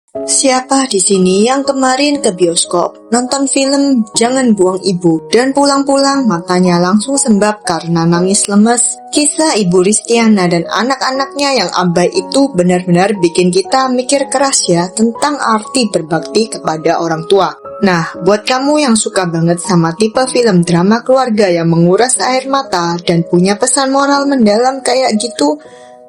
Siapa di sini yang kemarin ke bioskop nonton film Jangan Buang Ibu dan pulang-pulang matanya langsung sembab karena nangis lemes? Kisah Ibu Ristiana dan anak-anaknya yang abai itu benar-benar bikin kita mikir keras ya tentang arti berbakti kepada orang tua. Nah, buat kamu yang suka banget sama tipe film drama keluarga yang menguras air mata dan punya pesan moral mendalam kayak gitu,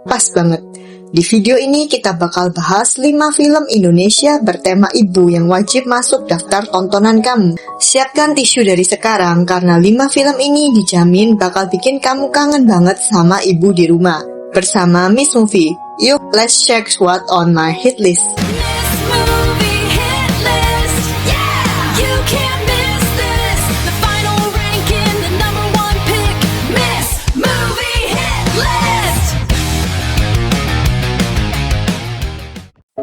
pas banget. Di video ini kita bakal bahas 5 film Indonesia bertema ibu yang wajib masuk daftar tontonan kamu. Siapkan tisu dari sekarang karena 5 film ini dijamin bakal bikin kamu kangen banget sama ibu di rumah. Bersama Miss Movie, yuk let's check what on my hit list.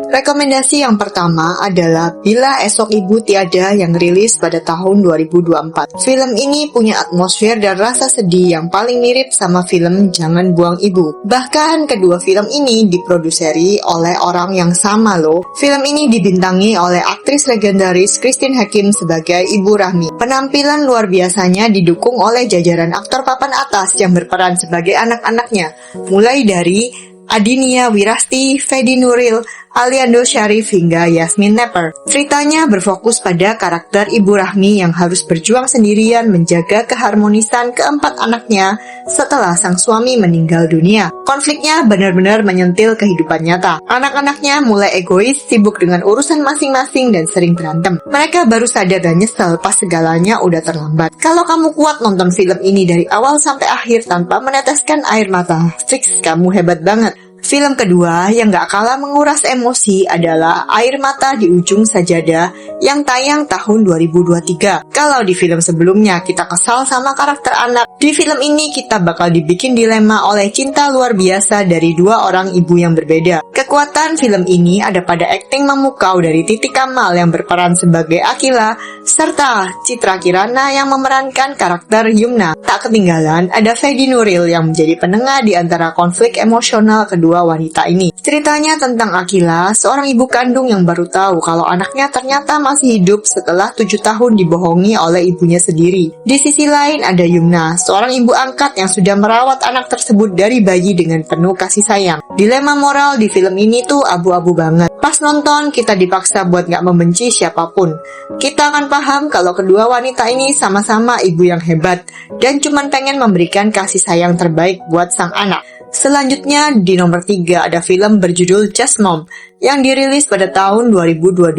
Rekomendasi yang pertama adalah Bila Esok Ibu Tiada yang rilis pada tahun 2024. Film ini punya atmosfer dan rasa sedih yang paling mirip sama film Jangan Buang Ibu. Bahkan kedua film ini diproduseri oleh orang yang sama loh. Film ini dibintangi oleh aktris legendaris Christine Hakim sebagai Ibu Rahmi. Penampilan luar biasanya didukung oleh jajaran aktor papan atas yang berperan sebagai anak-anaknya. Mulai dari Adinia Wirasti, Fedi Nuril, Aliando Syarif hingga Yasmin Nepper. Ceritanya berfokus pada karakter Ibu Rahmi yang harus berjuang sendirian menjaga keharmonisan keempat anaknya setelah sang suami meninggal dunia. Konfliknya benar-benar menyentil kehidupan nyata. Anak-anaknya mulai egois, sibuk dengan urusan masing-masing dan sering berantem. Mereka baru sadar dan nyesel pas segalanya udah terlambat. Kalau kamu kuat nonton film ini dari awal sampai akhir tanpa meneteskan air mata, fix kamu hebat banget. Film kedua yang gak kalah menguras emosi adalah Air Mata di Ujung Sajadah yang tayang tahun 2023. Kalau di film sebelumnya kita kesal sama karakter anak, di film ini kita bakal dibikin dilema oleh cinta luar biasa dari dua orang ibu yang berbeda. Kekuatan film ini ada pada akting memukau dari Titi Kamal yang berperan sebagai Akila, serta Citra Kirana yang memerankan karakter Yumna. Tak ketinggalan ada Fedi Nuril yang menjadi penengah di antara konflik emosional kedua wanita ini. Ceritanya tentang Akila, seorang ibu kandung yang baru tahu kalau anaknya ternyata masih hidup setelah 7 tahun dibohongi oleh ibunya sendiri. Di sisi lain ada Yumna, seorang ibu angkat yang sudah merawat anak tersebut dari bayi dengan penuh kasih sayang. Dilema moral di film ini tuh abu-abu banget. Pas nonton kita dipaksa buat gak membenci siapapun. Kita akan paham kalau kedua wanita ini sama-sama ibu yang hebat dan cuman pengen memberikan kasih sayang terbaik buat sang anak. Selanjutnya di nomor 3 ada film berjudul Just Mom yang dirilis pada tahun 2022.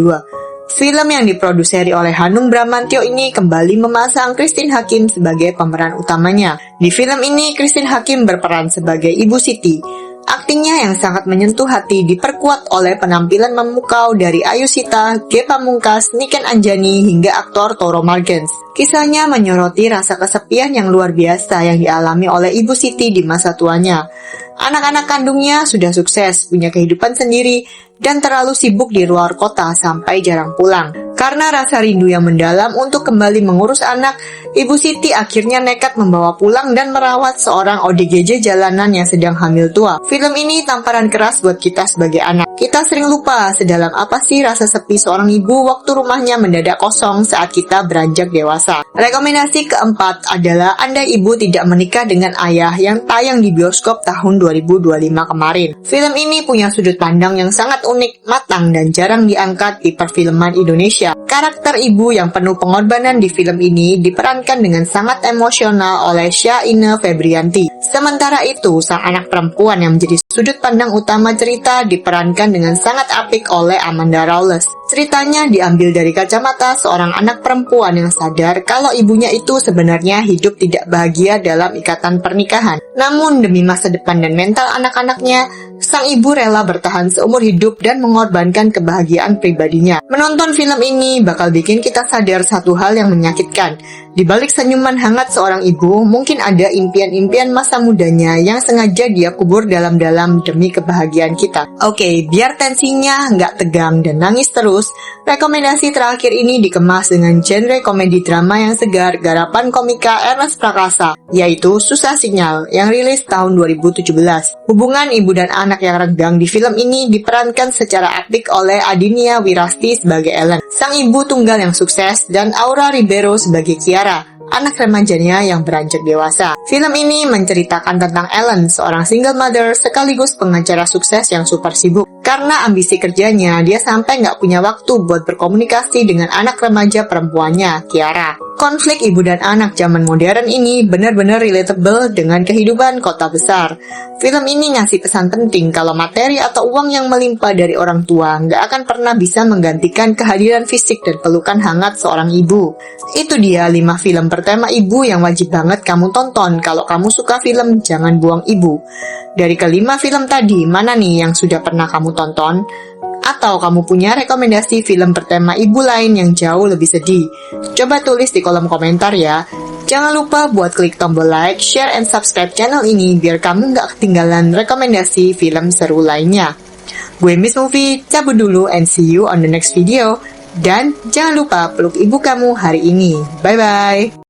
Film yang diproduseri oleh Hanung Bramantyo ini kembali memasang Christine Hakim sebagai pemeran utamanya. Di film ini Christine Hakim berperan sebagai Ibu Siti. Aktingnya yang sangat menyentuh hati diperkuat oleh penampilan memukau dari Ayu Sita, Ge Pamungkas, Niken Anjani hingga aktor Toro Margens. Kisahnya menyoroti rasa kesepian yang luar biasa yang dialami oleh Ibu Siti di masa tuanya. Anak-anak kandungnya sudah sukses, punya kehidupan sendiri, dan terlalu sibuk di luar kota sampai jarang pulang. Karena rasa rindu yang mendalam untuk kembali mengurus anak, Ibu Siti akhirnya nekat membawa pulang dan merawat seorang ODGJ jalanan yang sedang hamil tua. Film ini tamparan keras buat kita sebagai anak. Kita sering lupa sedalam apa sih rasa sepi seorang ibu waktu rumahnya mendadak kosong saat kita beranjak dewasa. Rekomendasi keempat adalah Andai Ibu Tidak Menikah Dengan Ayah yang tayang di bioskop tahun 2025 kemarin. Film ini punya sudut pandang yang sangat unik, matang, dan jarang diangkat di perfilman Indonesia. Karakter ibu yang penuh pengorbanan di film ini diperankan dengan sangat emosional oleh Syaina Febrianti. Sementara itu, sang anak perempuan yang menjadi sudut pandang utama cerita diperankan dengan sangat apik oleh Amanda Rawless. Ceritanya diambil dari kacamata seorang anak perempuan yang sadar kalau ibunya itu sebenarnya hidup tidak bahagia dalam ikatan pernikahan. Namun demi masa depan dan mental anak-anaknya, sang ibu rela bertahan seumur hidup dan mengorbankan kebahagiaan pribadinya. Menonton film ini bakal bikin kita sadar satu hal yang menyakitkan. Di balik senyuman hangat seorang ibu, mungkin ada impian-impian masa mudanya yang sengaja dia kubur dalam-dalam demi kebahagiaan kita. Oke, biar tensinya nggak tegang dan nangis terus, Terus, rekomendasi terakhir ini dikemas dengan genre komedi drama yang segar garapan komika Ernest Prakasa, yaitu Susah Sinyal yang rilis tahun 2017. Hubungan ibu dan anak yang renggang di film ini diperankan secara apik oleh Adinia Wirasti sebagai Ellen, sang ibu tunggal yang sukses, dan Aura Ribeiro sebagai Kiara, anak remajanya yang beranjak dewasa. Film ini menceritakan tentang Ellen, seorang single mother sekaligus pengacara sukses yang super sibuk. Karena ambisi kerjanya, dia sampai nggak punya waktu buat berkomunikasi dengan anak remaja perempuannya, Kiara. Konflik ibu dan anak zaman modern ini benar-benar relatable dengan kehidupan kota besar. Film ini ngasih pesan penting kalau materi atau uang yang melimpah dari orang tua nggak akan pernah bisa menggantikan kehadiran fisik dan pelukan hangat seorang ibu. Itu dia 5 film bertema ibu yang wajib banget kamu tonton kalau kamu suka film Jangan Buang Ibu. Dari kelima film tadi, mana nih yang sudah pernah kamu tonton? Atau kamu punya rekomendasi film bertema ibu lain yang jauh lebih sedih? Coba tulis di kolom komentar ya. Jangan lupa buat klik tombol like, share, and subscribe channel ini biar kamu nggak ketinggalan rekomendasi film seru lainnya. Gue Miss Movie, cabut dulu and see you on the next video. Dan jangan lupa peluk ibu kamu hari ini. Bye-bye!